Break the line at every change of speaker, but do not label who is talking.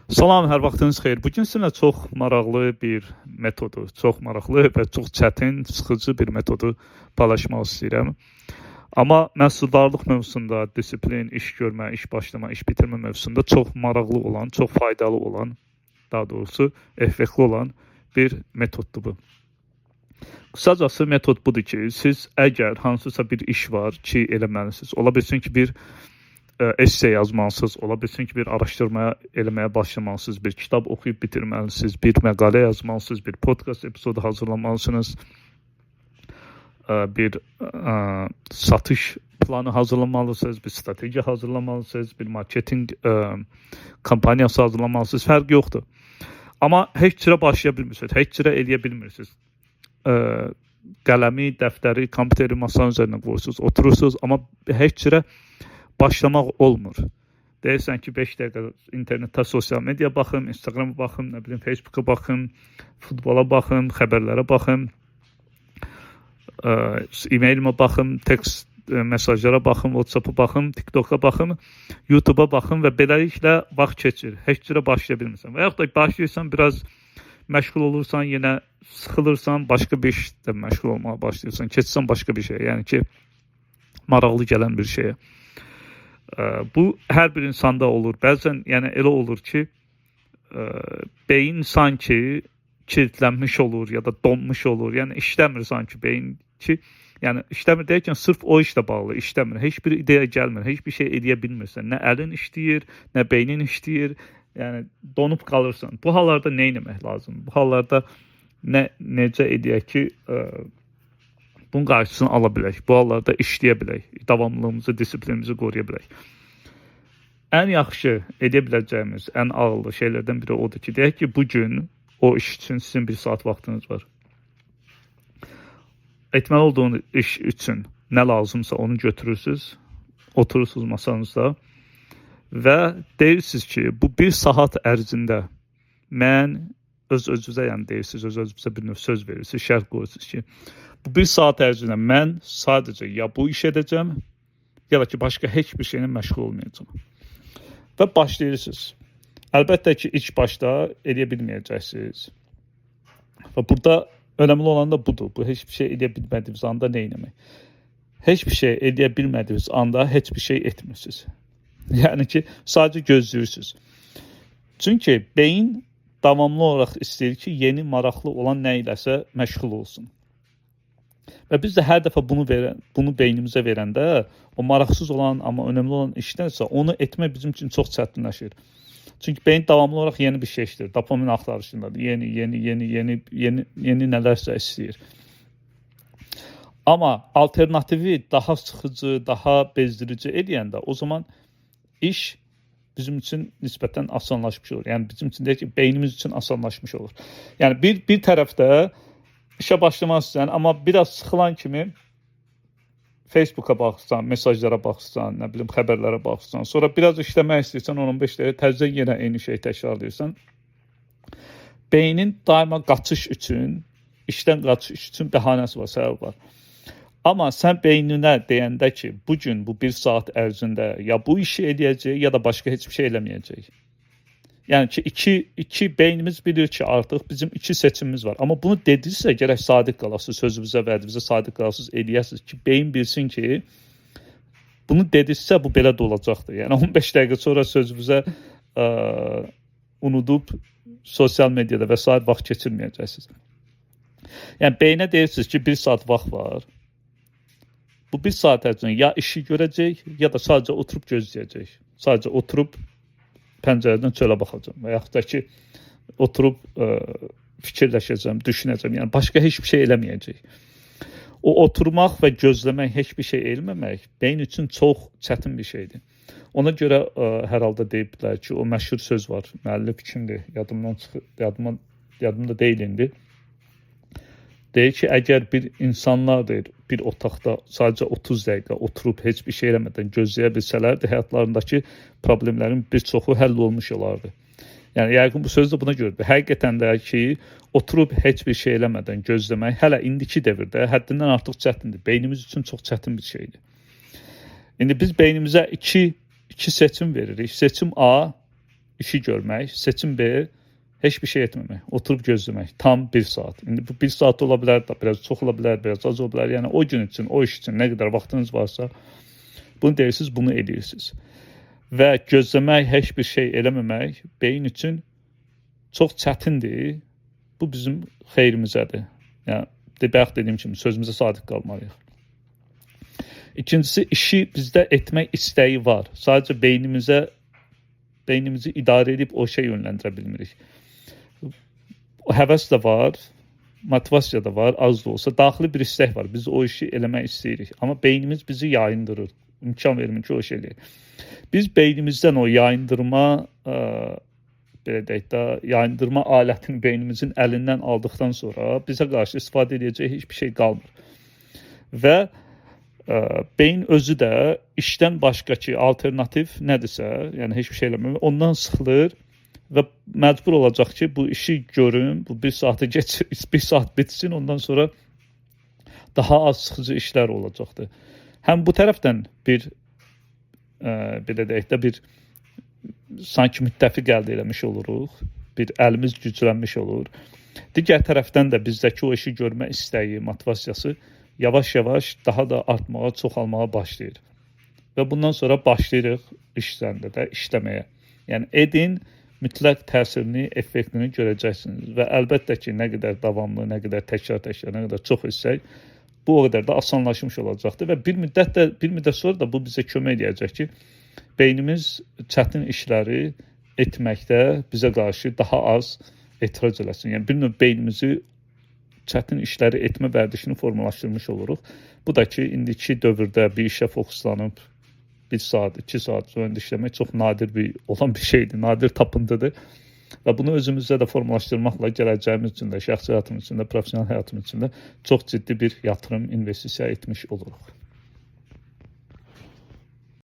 Salam, hər vaxtınız xeyir. Bu gün sizinlə çox maraqlı bir metodu, çox maraqlı və çox çətin, sıxıcı bir metodu paylaşmaq istəyirəm. Amma məhsuldarlıq mövzusunda, disiplin, iş görmə, iş başlama, iş bitirmə mövzusunda çox maraqlı olan, çox faydalı olan, daha doğrusu effektli olan bir metoddur bu. Qısacası metod budur ki, siz əgər hansısa bir iş var ki, eləməlisiniz. Ola bilsin ki, bir essay yazmalısınız, ola bilsin ki, bir araşdırmaya eləməyə başlamalısınız, bir kitab oxuyub bitirməlisiniz, bir məqalə yazmalısınız, bir podcast epizodu hazırlamalısınız, bir satış planı hazırlamalısınız, bir strateji hazırlamalısınız, bir marketing kampaniyası hazırlamalısınız, fərq yoxdur. Amma heç cürə başlaya bilmirsiniz, heç cürə eləyə bilmirsiniz. Qələmi, dəftəri, kompüteri masanın üzərinə qoyursunuz, oturursunuz, amma heç cürə başlamaq olmur. Deyirsən ki, 5 dəqiqə internetdə sosial media baxım, Instagrama baxım, nə bilim, Facebooka baxım, futbola baxım, xəbərlərə baxım, e-mailimə baxım, tekst mesajlara baxım, WhatsApp-a baxım, TikTok-a baxım, YouTube-a baxım və beləliklə vaxt keçir. Heç cürə başlaya bilmirsən. Və yaxud da başlayırsan, biraz məşğul olursan, yenə sıxılırsan, başqa bir işdə məşğul olmağa başlayırsan, keçsən başqa bir şeyə, yəni ki, maraqlı gələn bir şeyə. Bu hər bir insanda olur. Bəzən yəni elə olur ki, beyin sanki kilitlənmiş olur ya da donmuş olur. Yəni işləmir sanki beyin ki, yəni işləmir deyərkən sırf o işlə bağlı işləmir. Heç bir ideya gəlmir, heç bir şey edə bilmirsən. Nə əlin işləyir, nə beynin işləyir. Yəni donup qalırsan. Bu hallarda nə etmək lazım? Bu hallarda necə edək ki, bunun qarşısını ala bilək, bu hallarda işləyə bilək, davamlılığımızı, disiplinimizi qoruya bilək. Ən yaxşı edə biləcəyimiz, ən ağıllı şeylərdən biri odur ki, deyək ki, bugün o iş üçün sizin 1 saat vaxtınız var. Etməli olduğunuz iş üçün nə lazımsa onu götürürsünüz, oturursunuz masanızda və deyirsiniz ki, bu 1 saat ərzində mən öz-özünüzə, yəni deyirsiniz, öz-özünüzə bir növ söz verirsiniz, şərt qoyursunuz ki, bu 1 saat ərzində mən sadəcə ya bu iş edəcəm, ya da ki, başqa heç bir şeylə məşğul olmayacağım. Və başlayırsınız. Əlbəttə ki, ilk başda edə bilməyəcəksiniz. Və burada önəmli olan da budur. Bu heç bir şey edə bilmədiyiniz anda nə etmək? Heç bir şey edə bilmədiyiniz anda heç bir şey etmirsiniz. Yəni ki, sadəcə gözləyirsiniz. Çünki beyin davamlı olaraq istəyir ki, yeni, maraqlı olan nə iləsə məşğul olsun. Və biz də hər dəfə bunu beynimizə verəndə, o maraqsız olan, amma önəmli olan işdənsə, onu etmək bizim üçün çox çətinləşir. Çünki beyin davamlı olaraq yeni bir şey işləyir, dopamin axtarışındadır, yeni nələrsə istəyir. Amma alternativi daha sıxıcı, daha bezdirici edəndə, o zaman iş bizim üçün nisbətən asanlaşmış olur. Yəni bizim üçün deyək ki, beynimiz üçün asanlaşmış olur. Yəni bir tərəfdə işə başlamaq istəyən, amma biraz sıxılan kimi Facebooka baxırsan, mesajlara baxırsan, nə bilim, xəbərlərə baxırsan, sonra biraz işləmək istəyirsən, 15 dəqiqə təzədən yenə eyni şeyi təkrarlayırsan. Beynin daima qaçış üçün, işdən qaçış üçün bəhanəsi var, səbəb var. Amma sən beyninə deyəndə ki, bugün bu 1 saat ərzində ya bu işi edəcək, ya da başqa heç bir şey eləməyəcək. Yəni ki, iki beynimiz bilir ki, artıq bizim 2 seçimimiz var. Amma bunu dedirsə, gərək sadiq qalasınız, sözünüzə, vədinizə sadiq qalasınız, eləyəsiniz ki, beyin bilsin ki, bunu dedirsə, bu belə də olacaqdır. Yəni 15 dəqiqə sonra sözünüzə unudub, sosial mediada və s. vaxt keçirməyəcəksiniz. Yəni beyinə deyirsiniz ki, 1 saat vaxt var. Bu 1 saat ərzində ya işi görəcək, ya da sadəcə oturub gözləyəcək. Sadəcə oturub pəncərədən çölə baxacağım və yaxud da ki, oturub fikirləşəcəm, düşünəcəm. Yəni başqa heç bir şey eləməyəcək. O oturmaq və gözləmək, heç bir şey eləməmək beyin üçün çox çətin bir şeydir. Ona görə hər halda deyiblər ki, o məşhur söz var. Müəllif kimdir? Yadımda deyil indi. Deyir ki, əgər bir insanlar bir otaqda sadəcə 30 dəqiqə oturub heç bir şey eləmədən gözləyə bilsələrdi, həyatlarındakı problemlərin bir çoxu həll olmuş olardı. Yəni, yəqin bu söz də buna görürdür. Həqiqətən də ki, oturub heç bir şey eləmədən gözləmək hələ indiki devirdə həddindən artıq çətindir. Beynimiz üçün çox çətin bir şeydir. İndi biz beynimizə iki seçim veririk. Seçim A, işi görmək, seçim B heç bir şey etməmək, oturub gözləmək tam 1 saat. İndi bu 1 saat ola bilər, biraz çox ola bilər, biraz az ola bilər. Yəni o gün üçün, o iş üçün nə qədər vaxtınız varsa, bunu deyirsiniz, bunu edirsiniz. Və gözləmək, heç bir şey eləməmək beyin üçün çox çətindir. Bu bizim xeyrimizədir. Yəni bayaq dediyim kimi sözümüzə sadiq qalmalıyıq. İkincisi, işi bizdə etmək istəyi var. Sadəcə beynimizi idarə edib o şey yönləndirə bilmirik. O həvəs də var, motivasiya da var, az da olsa. Daxili bir istək var. Biz o işi eləmək istəyirik. Amma beynimiz bizi yayındırır. İmkan vermir ki, o şey eləyək. Biz beynimizdən o yayındırma, belə deyək də, yayındırma alətini beynimizin əlindən aldıqdan sonra bizə qarşı istifadə edəcək heç bir şey qalmır. Və beyin özü də işdən başqaki alternativ nədirsə, yəni heç bir şey eləmir, ondan sıxılır və məcbur olacaq ki, bu işi görüm, bu 1 saatı geç, 1 saat bitsin, ondan sonra daha az sıxıcı işlər olacaqdır. Həm bu tərəfdən belə deyək də, bir sanki müttəfiq əldə eləmiş oluruq, bir əlimiz güclənmiş olur. Digər tərəfdən də bizdəki o işi görmə istəyi, motivasiyası yavaş-yavaş daha da artmağa, çoxalmağa başlayır. Və bundan sonra başlayırıq iş üzərində də işləməyə. Yəni edin, mütləq təsirini, effektini görəcəksiniz. Və əlbəttə ki, nə qədər davamlı, nə qədər təkrar, nə qədər çox etsək, bu o qədər də asanlaşmış olacaqdır. Və bir müddət sonra da bu bizə kömək edəcək ki, beynimiz çətin işləri etməkdə bizə qarşı daha az etiraz eləsin. Yəni bir növ beynimizi çətin işləri etmə vərdişini formalaşdırmış oluruq. Bu da ki, indiki dövrdə bir işə fokuslanıb 1 saat, 2 saat üzərində işləmək çox nadir olan bir şeydir, nadir tapıntıdır. Və bunu özümüzdə də formalaşdırmaqla gələcəyimiz üçün də, şəxsi həyatımız üçün də, professional həyatımız üçün də çox ciddi bir yatırım, investisiya etmiş oluruq.